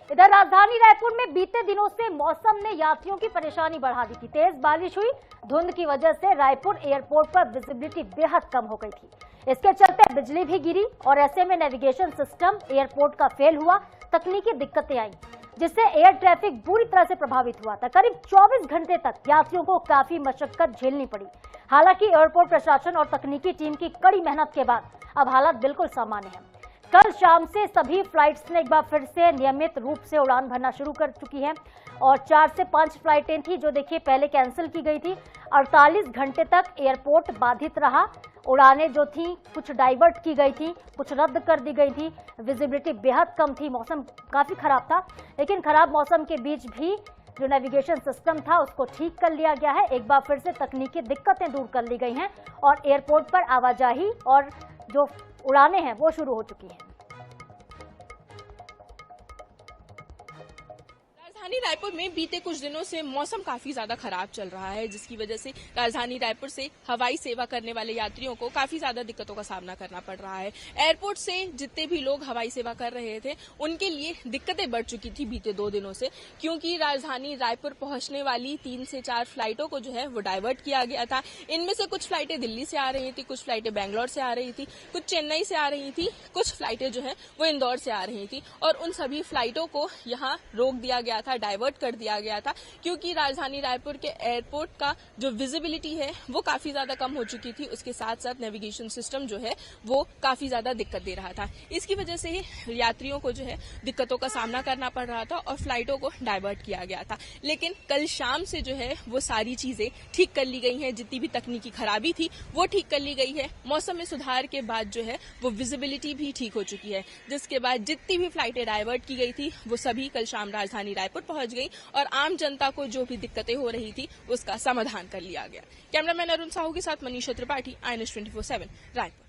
इधर राजधानी रायपुर में बीते दिनों से मौसम ने यात्रियों की परेशानी बढ़ा दी थी। तेज बारिश हुई, धुंध की वजह से रायपुर एयरपोर्ट पर विजिबिलिटी बेहद कम हो गई थी। इसके चलते बिजली भी गिरी और ऐसे में नेविगेशन सिस्टम एयरपोर्ट का फेल हुआ, तकनीकी दिक्कतें आई, जिससे एयर ट्रैफिक बुरी तरह से प्रभावित हुआ था। करीब 24 घंटे तक यात्रियों को काफी मशक्कत झेलनी पड़ी। हालांकि एयरपोर्ट प्रशासन और तकनीकी टीम की कड़ी मेहनत के बाद अब हालात बिल्कुल सामान्य है। कल शाम से सभी फ्लाइट्स ने एक बार फिर से नियमित रूप से उड़ान भरना शुरू कर चुकी हैं और 4 से 5 फ्लाइटें थी जो देखिए पहले कैंसिल की गई थी। 48 घंटे तक एयरपोर्ट बाधित रहा। उड़ानें जो थी कुछ डाइवर्ट की गई थी, कुछ रद्द कर दी गई थी। विजिबिलिटी बेहद कम थी, मौसम काफी खराब था, लेकिन खराब मौसम के बीच भी जो नेविगेशन सिस्टम था उसको ठीक कर लिया गया है। एक बार फिर से तकनीकी दिक्कतें दूर कर ली गई हैं और एयरपोर्ट पर आवाजाही और जो उड़ानें हैं वो शुरू हो चुकी हैं। राजधानी रायपुर में बीते कुछ दिनों से मौसम काफी ज्यादा खराब चल रहा है, जिसकी वजह से राजधानी रायपुर से हवाई सेवा करने वाले यात्रियों को काफी ज्यादा दिक्कतों का सामना करना पड़ रहा है। एयरपोर्ट से जितने भी लोग हवाई सेवा कर रहे थे उनके लिए दिक्कतें बढ़ चुकी थी बीते 2 दिनों से, क्योंकि राजधानी रायपुर पहुंचने वाली 3 से 4 फ्लाइटों को जो है वो डाइवर्ट किया गया था। इनमें से कुछ फ्लाइटें दिल्ली से आ रही थी, कुछ फ्लाइटें बैंगलोर से आ रही थी, कुछ चेन्नई से आ रही थी, कुछ फ्लाइटें जो है वो इंदौर से आ रही थी और उन सभी फ्लाइटों को यहाँ रोक दिया गया था, डाइवर्ट कर दिया गया था, क्योंकि राजधानी रायपुर के एयरपोर्ट का जो विजिबिलिटी है वो काफी ज्यादा कम हो चुकी थी। उसके साथ साथ नेविगेशन सिस्टम जो है वो काफी ज्यादा दिक्कत दे रहा था। इसकी वजह से ही यात्रियों को जो है दिक्कतों का सामना करना पड़ रहा था और फ्लाइटों को डाइवर्ट किया गया था। लेकिन कल शाम से जो है वो सारी चीजें ठीक कर ली गई हैं। जितनी भी तकनीकी खराबी थी वो ठीक कर ली गई है। मौसम में सुधार के बाद जो है वो विजिबिलिटी भी ठीक हो चुकी है, जिसके बाद जितनी भी फ्लाइटें डाइवर्ट की गई थी वो सभी कल शाम राजधानी रायपुर पहुंच गई और आम जनता को जो भी दिक्कतें हो रही थी उसका समाधान कर लिया गया। कैमरामैन अरुण साहू के साथ मनीषा त्रिपाठी, INS 24/7 रायपुर।